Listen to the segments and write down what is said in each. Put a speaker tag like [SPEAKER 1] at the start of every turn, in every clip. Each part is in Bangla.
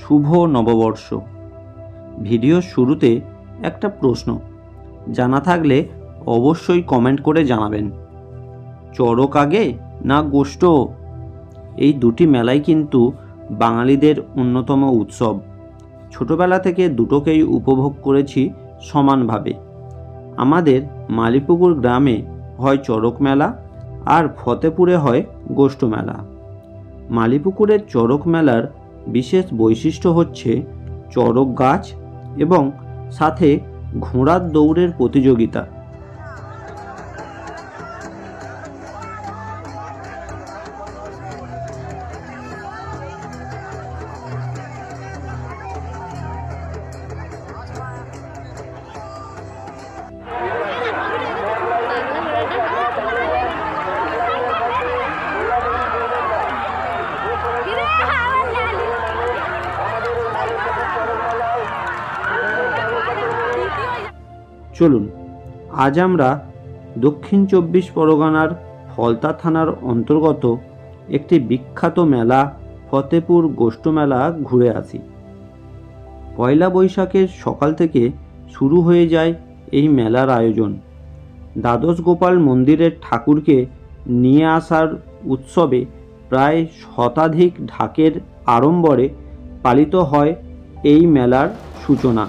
[SPEAKER 1] শুভ নববর্ষ। ভিডিওর শুরুতে একটা প্রশ্ন জানা থাকলে অবশ্যই কমেন্ট করে জানাবেন। চড়ক আগে না গোষ্ঠ? এই দুটি মেলাই কিন্তু বাঙালিদের অন্যতম উৎসব। ছোটবেলা থেকে দুটোকেই উপভোগ করেছি সমানভাবে। আমাদের মালিপুকুর গ্রামে হয় চড়ক মেলা আর ফতেপুরে হয় গোষ্ঠ মেলা। মালিপুকুরের চড়ক মেলার বিশেষ বৈশিষ্ট্য হচ্ছে চড়ক গাছ এবং সাথে ঘোড়ার দৌড়ের প্রতিযোগিতা। চলুন আজ আমরা দক্ষিণ 24 পরগনার ফলতা থানার অন্তর্গত একটি বিখ্যাত মেলা ফতেপুর গোষ্ঠ মেলা ঘুরে আসি। পয়লা বৈশাখের সকাল থেকে শুরু হয়ে যায় এই মেলার আয়োজন। দ্বাদশ গোপাল মন্দিরের ঠাকুরকে নিয়ে আসার উৎসবে প্রায় শতাধিক ঢাকের আড়ম্বরে পালিত হয় এই মেলার সূচনা।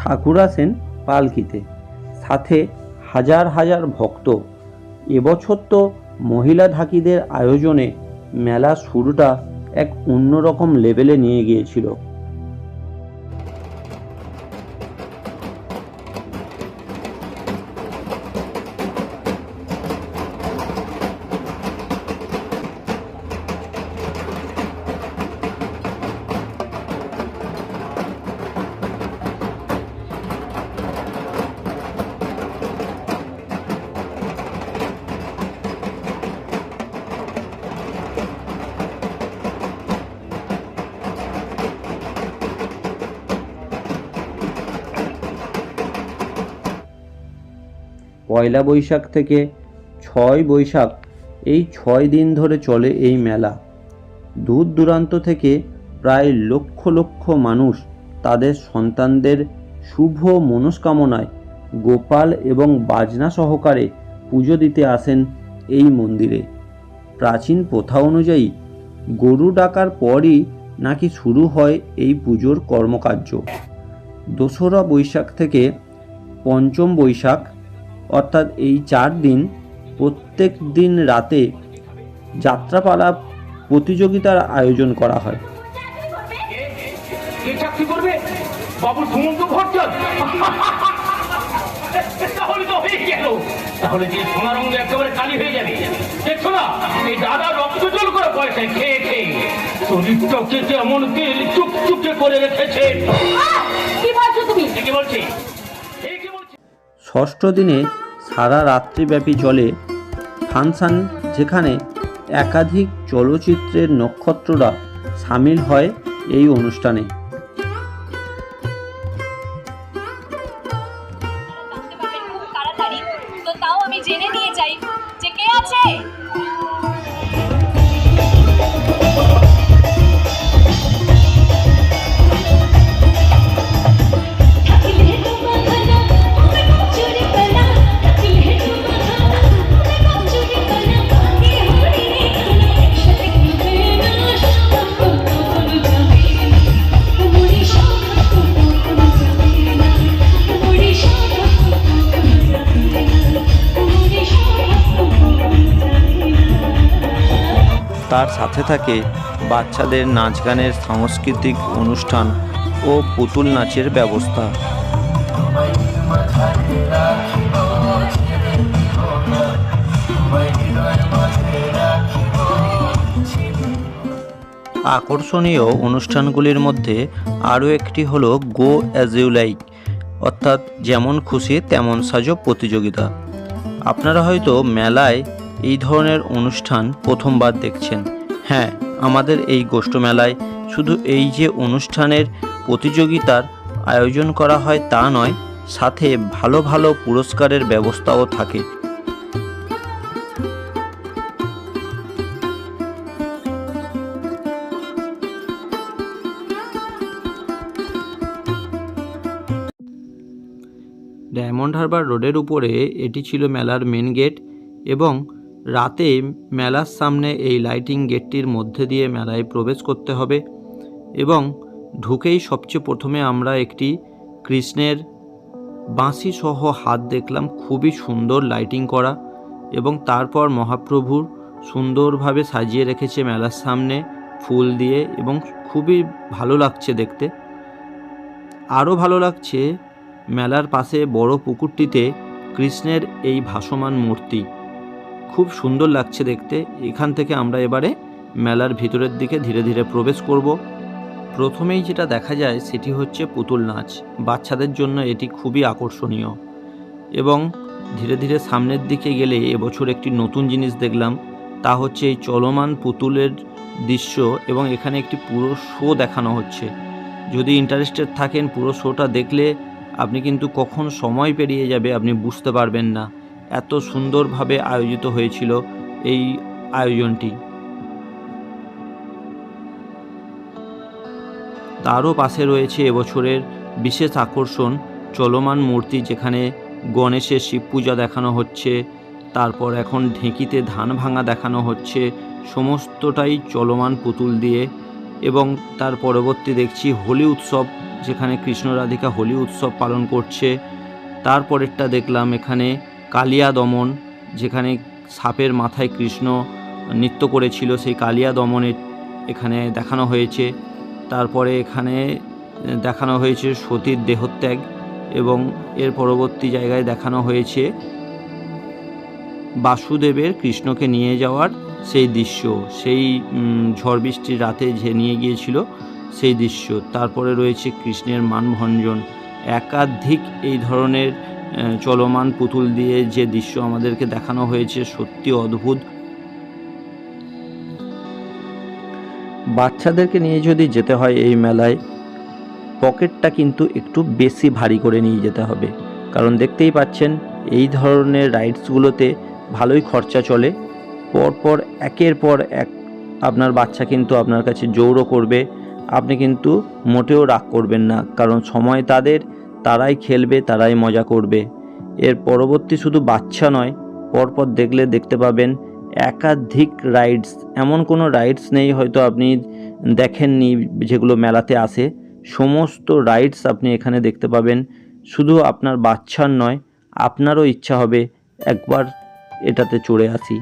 [SPEAKER 1] ঠাকুর আসেন পালকিতে, সাথে হাজার হাজার ভক্ত। এবছর তো মহিলা ঢাকিদের আয়োজনে মেলা শুরুটা এক অন্যরকম লেভেলে নিয়ে গিয়েছিল। পয়লা বৈশাখ থেকে 6 বৈশাখ, এই 6 দিন ধরে চলে এই মেলা। দূর দূরান্ত থেকে প্রায় লক্ষ লক্ষ মানুষ তাদের সন্তানদের শুভ মনস্কামনায় গোপাল এবং বাজনা সহকারে পুজো দিতে আসেন এই মন্দিরে। প্রাচীন প্রথা অনুযায়ী গরু ডাকার পরই নাকি শুরু হয় এই পুজোর কর্মকার্য। 2রা বৈশাখ থেকে 5ম বৈশাখ অর্থাৎ এই 4 দিন প্রত্যেক দিন রাতে যাত্রাপালা প্রতিযোগিতার আয়োজন করা হয়।
[SPEAKER 2] তাহলে যে সোনা রঙ একেবারে কালি হয়ে যাবে। দেখছো না এই দাদা রক্ত জল করে পয়সা খেয়ে খেয়ে শরীরটাকে যেমন তেল চুপচুপে করে রেখেছে। কি বলছো তুমি? কি বলছি?
[SPEAKER 1] ষষ্ঠ দিনে সারা রাত্রিব্যাপী চলে ফাংশন, যেখানে একাধিক চলচ্চিত্রের নক্ষত্ররা সামিল হয় এই অনুষ্ঠানে।
[SPEAKER 3] তাও আমি জেনে নিয়ে যাই যে কে আছে।
[SPEAKER 1] তার সাথে থাকে বাচ্চাদের নাচ গানের সাংস্কৃতিক অনুষ্ঠান ও পুতুল নাচের ব্যবস্থা। আকর্ষণীয় অনুষ্ঠানগুলির মধ্যে আরও একটি হলো গো অ্যাজ ইউ লাইক, অর্থাৎ যেমন খুশি তেমন সাজো প্রতিযোগিতা। আপনারা হয়তো মেলায় এই ধরনের অনুষ্ঠান প্রথমবার দেখছেন। হ্যাঁ, আমাদের এই গোষ্ঠ মেলায় শুধু এই যে অনুষ্ঠানের প্রতিযোগিতার আয়োজন করা হয় তা নয়, সাথে ভালো ভালো পুরস্কারের ব্যবস্থাও থাকে। ডায়মন্ড হারবার রোডের উপরে এটি ছিল মেলার মেন গেট, এবং রাতে মেলার সামনে এই লাইটিং গেটটির মধ্যে দিয়ে মেলায় প্রবেশ করতে হবে। এবং ঢুকেই সবচেয়ে প্রথমে আমরা একটি কৃষ্ণের বাঁশি সহ হাত দেখলাম, খুবই সুন্দর লাইটিং করা, এবং তারপর মহাপ্রভুর সুন্দরভাবে সাজিয়ে রেখেছে মেলার সামনে ফুল দিয়ে, এবং খুবই ভালো লাগছে দেখতে। আরও ভালো লাগছে মেলার পাশে বড় পুকুরটিতে কৃষ্ণের এই ভাসমান মূর্তি, খুব সুন্দর লাগছে দেখতে। এখান থেকে আমরা এবারে মেলার ভিতরের দিকে ধীরে ধীরে প্রবেশ করব। প্রথমেই যেটা দেখা যায় সেটি হচ্ছে পুতুল নাচ। বাচ্চাদের জন্য এটি খুবই আকর্ষণীয়, এবং ধীরে ধীরে সামনের দিকে গেলে এবছর একটি নতুন জিনিস দেখলাম, তা হচ্ছে এই চলমান পুতুলের দৃশ্য, এবং এখানে একটি পুরো শো দেখানো হচ্ছে। যদি ইন্টারেস্টেড থাকেন পুরো শোটা দেখলে আপনি কিন্তু কখন সময় পেরিয়ে যাবে আপনি বুঝতে পারবেন না, এত সুন্দরভাবে আয়োজিত হয়েছিল এই আয়োজনটি। তারও পাশে রয়েছে এবছরের বিশেষ আকর্ষণ চলমান মূর্তি, যেখানে গণেশের শিব পূজা দেখানো হচ্ছে, তারপর এখন ঢেঁকিতে ধান ভাঙা দেখানো হচ্ছে, সমস্তটাই চলমান পুতুল দিয়ে। এবং তার পরবর্তী দেখছি হোলি উৎসব, যেখানে কৃষ্ণ রাধিকা হোলি উৎসব পালন করছে। তারপরেরটা দেখলাম এখানে কালিয়া দমন, যেখানে সাপের মাথায় কৃষ্ণ নৃত্য করেছিল, সেই কালিয়া দমনের এখানে দেখানো হয়েছে। তারপরে এখানে দেখানো হয়েছে সতীর দেহত্যাগ, এবং এর পরবর্তী জায়গায় দেখানো হয়েছে বাসুদেবের কৃষ্ণকে নিয়ে যাওয়ার সেই দৃশ্য, সেই ঝড় বৃষ্টির রাতে যে নিয়ে গিয়েছিল সেই দৃশ্য। তারপরে রয়েছে কৃষ্ণের মানভঞ্জন। একাধিক এই ধরনের চলমান পুতুল দিয়ে যে দৃশ্য আমাদেরকে দেখানো হয়েছে সত্যি অদ্ভুত। বাচ্চাদেরকে নিয়ে যদি যেতে হয় এই মেলায়, পকেটটা কিন্তু একটু বেশি ভারী করে নিয়ে যেতে হবে, কারণ দেখতেই পাচ্ছেন এই ধরনের রাইডসগুলোতে ভালোই খরচা চলে। পরপর একের পর এক আপনার বাচ্চা কিন্তু আপনার কাছে জোরও করবে, আপনি কিন্তু মোটেও রাগ করবেন না, কারণ সময় তাদের, তারাই খেলবে, তারাই মজা করবে। এর পরবর্তী শুধু বাচ্চা নয়, পরপর দেখলে দেখতে পাবেন একাধিক রাইডস, এমন কোনো রাইডস নেই হয়তো আপনি দেখেননি যেগুলো মেলাতে আসে, সমস্ত রাইডস আপনি এখানে দেখতে পাবেন। শুধু আপনার বাচ্চার নয়, আপনারও ইচ্ছা হবে একবার এটাতে চড়ে আসি।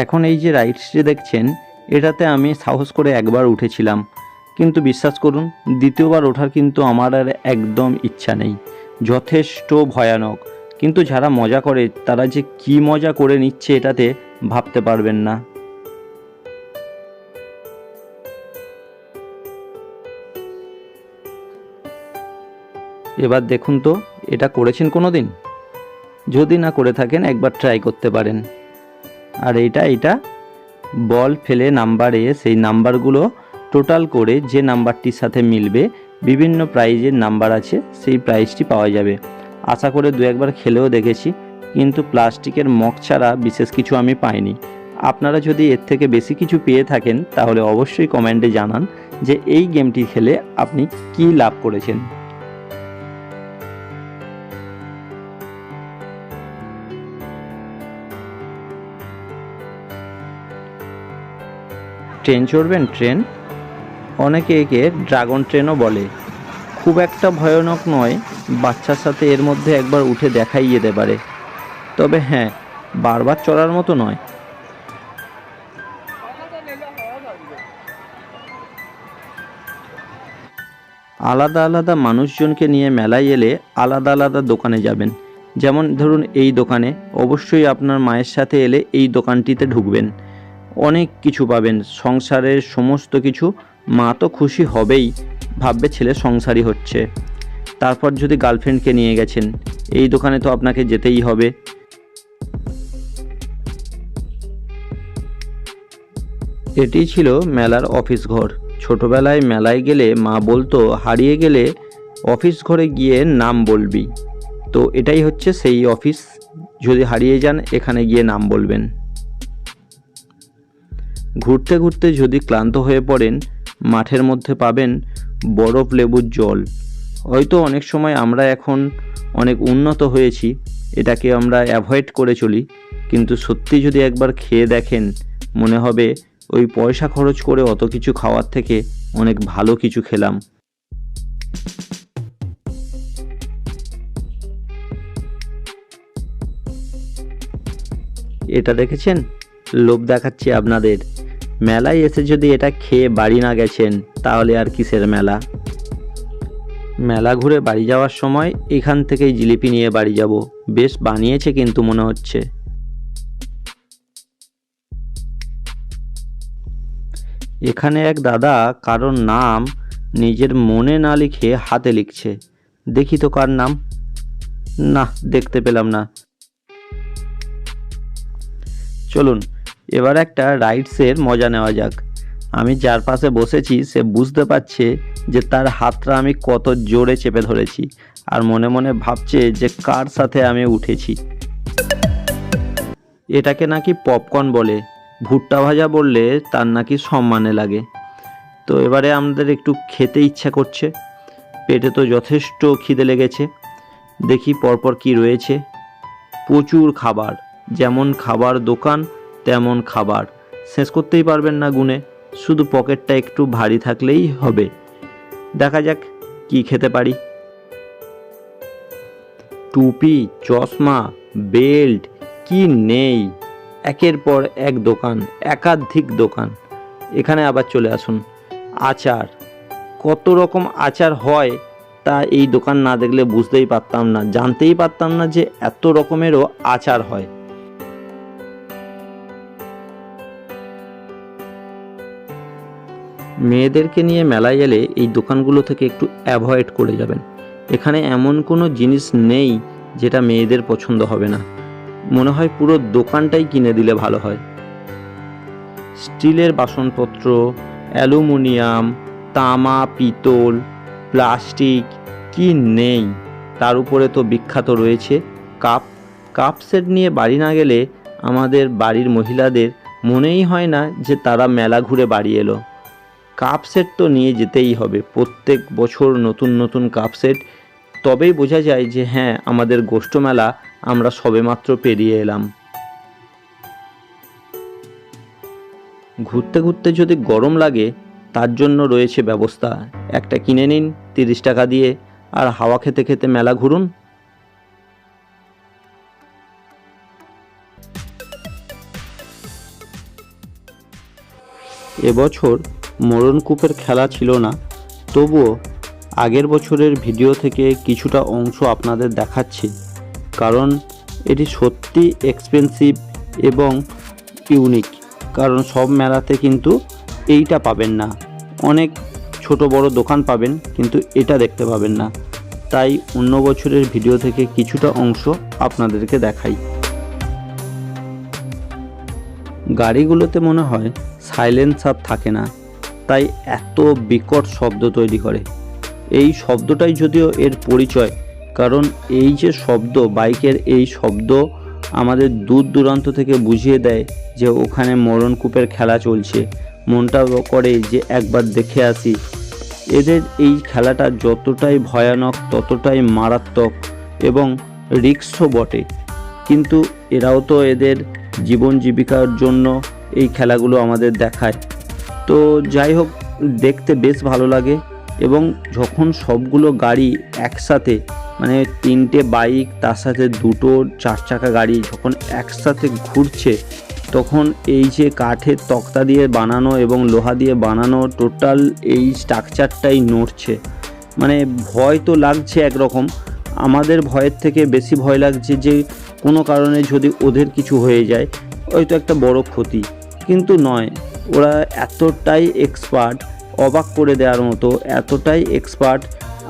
[SPEAKER 1] এখন এই যে রাইডসটি দেখছেন, এটাতে আমি সাহস করে একবার উঠেছিলাম, কিন্তু বিশ্বাস করুন দ্বিতীয়বার ওঠার কিন্তু আমার আর একদম ইচ্ছা নেই, যথেষ্ট ভয়ানক। কিন্তু যারা মজা করে তারা যে কি মজা করে নিচ্ছে এটাতে ভাবতে পারবেন না। এবার দেখুন তো, এটা করেছেন কোনো দিন? যদি না করে থাকেন একবার ট্রাই করতে পারেন। আর এইটা বল ফেলে নাম্বারে সেই নাম্বারগুলো টোটাল করে যে নাম্বারটির সাথে মিলবে, বিভিন্ন প্রাইজের নাম্বার আছে, সেই প্রাইজটি পাওয়া যাবে। আশা করে দু একবার খেলেও দেখেছি, কিন্তু প্লাস্টিকের মগ ছাড়া বিশেষ কিছু আমি পাইনি। আপনারা যদি এর থেকে বেশি কিছু পেয়ে থাকেন তাহলে অবশ্যই কমেন্টে জানান যে এই গেমটি খেলে আপনি কি লাভ করেছেন। ট্রেন চড়বেন? ট্রেন, অনেকে একে ড্রাগন ট্রেনও বলে। খুব একটা ভয়ানক নয়, বাচ্চার সাথে এর মধ্যে একবার উঠে দেখাই যেতে পারে, তবে হ্যাঁ বারবার চড়ার মতো নয়। আলাদা আলাদা মানুষজনকে নিয়ে মেলায় এলে আলাদা আলাদা দোকানে যাবেন, যেমন ধরুন এই দোকানে অবশ্যই আপনার মায়ের সাথে এলে এই দোকানটিতে ঢুকবেন, অনেক কিছু পাবেন, সংসারের সমস্ত কিছু। মা তো খুশি হবেই, ভাববে ছেলে সংসারই হচ্ছে। তারপর যদি গার্লফ্রেন্ডকে নিয়ে গেছেন, এই দোকানে তো আপনাকে যেতেই হবে। এটি ছিল মেলার অফিস ঘর। ছোটবেলায় মেলায় গেলে মা বলতো, হারিয়ে গেলে অফিস ঘরে গিয়ে নাম বলবি। তো এটাই হচ্ছে সেই অফিস, যদি হারিয়ে যান এখানে গিয়ে নাম বলবেন। ঘুরতে ঘুরতে যদি ক্লান্ত হয়ে পড়েন, মাঠের মধ্যে পাবেন বরফ লেবুর জল। হয়তো অনেক সময় আমরা এখন অনেক উন্নত হয়েছি, এটাকে আমরা অ্যাভয়েড করে চলি, কিন্তু সত্যি যদি একবার খেয়ে দেখেন, মনে হবে ওই পয়সা খরচ করে অত কিছু খাওয়ার থেকে অনেক ভালো কিছু খেলাম। এটা দেখেছেন? লোভ দেখাচ্ছি আপনাদের। মেলায় এসে যদি এটা খেয়ে বাড়ি না গেছেন, তাহলে আর কিসের মেলা। মেলা ঘুরে বাড়ি যাওয়ার সময় এখান থেকেই জিলিপি নিয়ে বাড়ি যাব। বেশ বানিয়েছে কিন্তু মনে হচ্ছে। এখানে এক দাদা কারোর নাম নিজের মনে না লিখে হাতে লিখছে। দেখি তো কার নাম। না, দেখতে পেলাম না। চলুন এবার একটা রাইডসের মজা নেওয়া যাক। আমি যার পাশে বসেছি সে বুঝতে পারছে যে তার হাতটা আমি কত জোরে চেপে ধরেছি, আর মনে মনে ভাবছে যে কার সাথে আমি উঠেছি। এটাকে নাকি পপকর্ন বলে, ভুট্টা ভাজা বললে তার নাকি সম্মানে লাগে। তো এবারে আমাদের একটু খেতে ইচ্ছা করছে, পেটে তো যথেষ্ট খিদে লেগেছে। দেখি পরপর কি রয়েছে। প্রচুর খাবার, যেমন খাবার দোকান তেমন খাবার, শেষ করতেই পারবেন না গুনে। শুধু পকেটটা একটু ভারী থাকলেই হবে। দেখা যাক কি খেতে পারি। টুপি, চশমা, বেল্ট, কি নেই, একের পর এক দোকান, একাধিক দোকান। এখানে আবার চলে আসুন। আচার, কত রকম আচার হয় তা এই দোকান না দেখলে বুঝতেই পারতাম না, জানতেই পারতাম না যে এত রকমেরও আচার হয়। মেয়েদেরকে নিয়ে মেলায় এলে এই দোকানগুলো থেকে একটু অ্যাভয়েড করে যাবেন। এখানে এমন কোনো জিনিস নেই যেটা মেয়েদের পছন্দ হবে না। মনে হয় পুরো দোকানটাই কিনে দিলে ভালো হয়। স্টিলের বাসনপত্র, অ্যালুমিনিয়াম, তামা, পিতল, প্লাস্টিক, কি নেই। তার উপরে তো বিখ্যাত রয়েছে কাপ সেট নিয়ে বাড়ি না গেলে আমাদের বাড়ির মহিলাদের মনেই হয় না যে তারা মেলা ঘুরে বাড়ি এলো। কাপ সেট তো নিয়ে যেতেই হবে, প্রত্যেক বছর নতুন নতুন কাপ সেট, তবেই বোঝা যায় যে হ্যাঁ আমাদের গোষ্ঠ মেলা আমরা সবেমাত্র পেরিয়ে এলাম। ঘুরতে ঘুরতে যদি গরম লাগে, তার জন্য রয়েছে ব্যবস্থা। একটা কিনে নিন 30 টাকা দিয়ে, আর হাওয়া খেতে খেতে মেলা ঘুরুন। এবছর মোড়নকূপের খেলা ছিল না, তবুও আগের বছরের ভিডিও থেকে কিছুটা অংশ আপনাদের দেখাচ্ছি, কারণ এটি সত্যি এক্সপেন্সিভ এবং ইউনিক। কারণ সব মেলাতে কিন্তু এইটা পাবেন না, অনেক ছোট বড় দোকান পাবেন কিন্তু এটা দেখতে পাবেন না। তাই অন্য বছরের ভিডিও থেকে কিছুটা অংশ আপনাদেরকে দেখাই। গাড়িগুলোতে মনে হয় সাইলেন্সার থাকে না, তাই এত বিকট শব্দ তৈরি করে। এই শব্দটাই যদিও এর পরিচয়, কারণ এই যে শব্দ, বাইকের এই শব্দ আমাদের দূর দূরান্ত থেকে বুঝিয়ে দেয় যে ওখানে মোড়নকূপের খেলা চলছে। মনটা করে যে একবার দেখে আসি। এদের এই খেলাটা যতটাই ভয়ানক ততটাই মারাত্মক এবং রিস্কও বটে, কিন্তু এরাও তো এদের জীবন জীবিকার জন্য এই খেলাগুলো আমাদের দেখায়। তো যাই হোক, দেখতে বেশ ভালো লাগে। এবং যখন সবগুলো গাড়ি একসাথে, মানে 3টে বাইক তার সাথে 2টো 4 চাকা গাড়ি যখন একসাথে ঘুরছে, তখন এই যে কাঠের তক্তা দিয়ে বানানো এবং লোহা দিয়ে বানানো টোটাল এই স্ট্রাকচারটাই নড়ছে। মানে ভয় তো লাগছে একরকম, আমাদের ভয়ের থেকে বেশি ভয় লাগছে যে কোনো কারণে যদি ওদের কিছু হয়ে যায়, হয়তো একটা বড় ক্ষতি, কিন্তু নয়, ওরা এতটাই এক্সপার্ট, অবাক করে দেওয়ার মতো এতটাই এক্সপার্ট,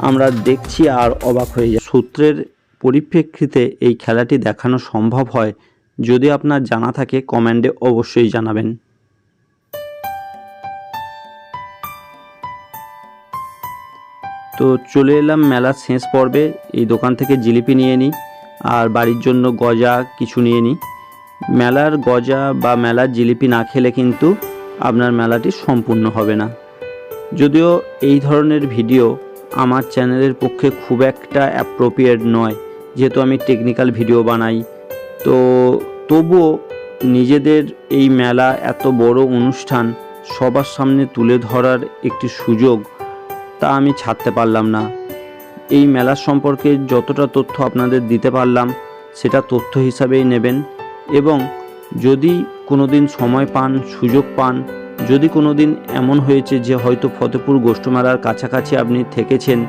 [SPEAKER 1] আমরা দেখছি আর অবাক হয়ে যাই। সূত্রের পরিপ্রেক্ষিতে এই খেলাটি দেখানো সম্ভব হয়, যদি আপনার জানা থাকে কমেন্টে অবশ্যই জানাবেন। তো চলে এলাম মেলার শেষ পর্বে। এই দোকান থেকে জিলিপি নিয়ে নিই আর বাড়ির জন্য গজা কিছু নিয়ে নিই। মেলার গজা বা মেলার জিলিপি না খেলে কিন্তু আপনার মেলাটি সম্পূর্ণ হবে না। যদিও এই ধরনের ভিডিও আমার চ্যানেলের পক্ষে খুব একটা অ্যাপ্রোপ্রিয়েট নয়, যেহেতু আমি টেকনিক্যাল ভিডিও বানাই, তো তবুও নিজেদের এই মেলা এত বড় অনুষ্ঠান সবার সামনে তুলে ধরার একটি সুযোগ, তা আমি ছাড়তে পারলাম না। এই মেলার সম্পর্কে যতটা তথ্য আপনাদের দিতে পারলাম সেটা তথ্য হিসাবেই নেবেন, এবং যদি কোনো দিন সময় পান, সুযোগ পান, যদি কোনো দিন এমন হয়েছে যে হয়তো ফতেপুর গোষ্ঠ মেলার কাছাকাছি আপনি থেকেছেন,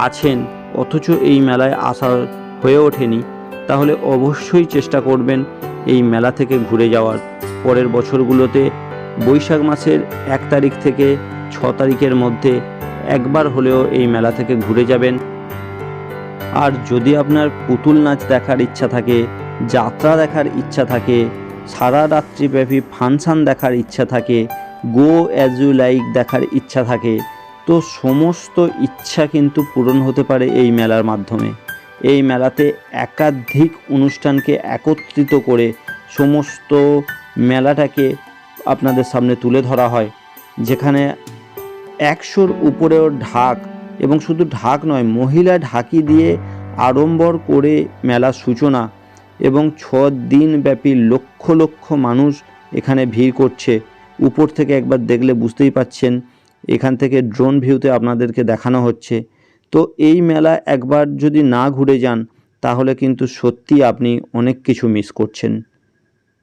[SPEAKER 1] আছেন, অথচ এই মেলায় আসা হয়ে ওঠেনি, তাহলে অবশ্যই চেষ্টা করবেন এই মেলা থেকে ঘুরে যাওয়ার। পরের বছরগুলোতে বৈশাখ মাসের 1 তারিখ থেকে 6 তারিখের মধ্যে একবার হলেও এই মেলা থেকে ঘুরে যাবেন। আর যদি আপনার পুতুল নাচ দেখার ইচ্ছা থাকে, যাত্রা দেখার ইচ্ছা থাকে, সারা রাত্রিব্যাপী ফাংশন দেখার ইচ্ছা থাকে, গো অ্যাজ ইউ লাইক দেখার ইচ্ছা থাকে, তো সমস্ত ইচ্ছা কিন্তু পূরণ হতে পারে এই মেলার মাধ্যমে। এই মেলাতে একাধিক অনুষ্ঠানকে একত্রিত করে সমস্ত মেলাটাকে আপনাদের সামনে তুলে ধরা হয়, যেখানে 100-র উপরেও ঢাক, এবং শুধু ঢাক নয়, মহিলা ঢাকি দিয়ে আড়ম্বর করে মেলার সূচনা, এবং 6 দিন ব্যাপী লক্ষ লক্ষ মানুষ এখানে ভিড় করছে। উপর থেকে একবার দেখলে বুঝতেই পাচ্ছেন, এখান থেকে ড্রোন ভিউতে আপনাদেরকে দেখানো হচ্ছে। তো এই মেলা একবার যদি না ঘুরে যান তাহলে কিন্তু সত্যি আপনি অনেক কিছু মিস করছেন।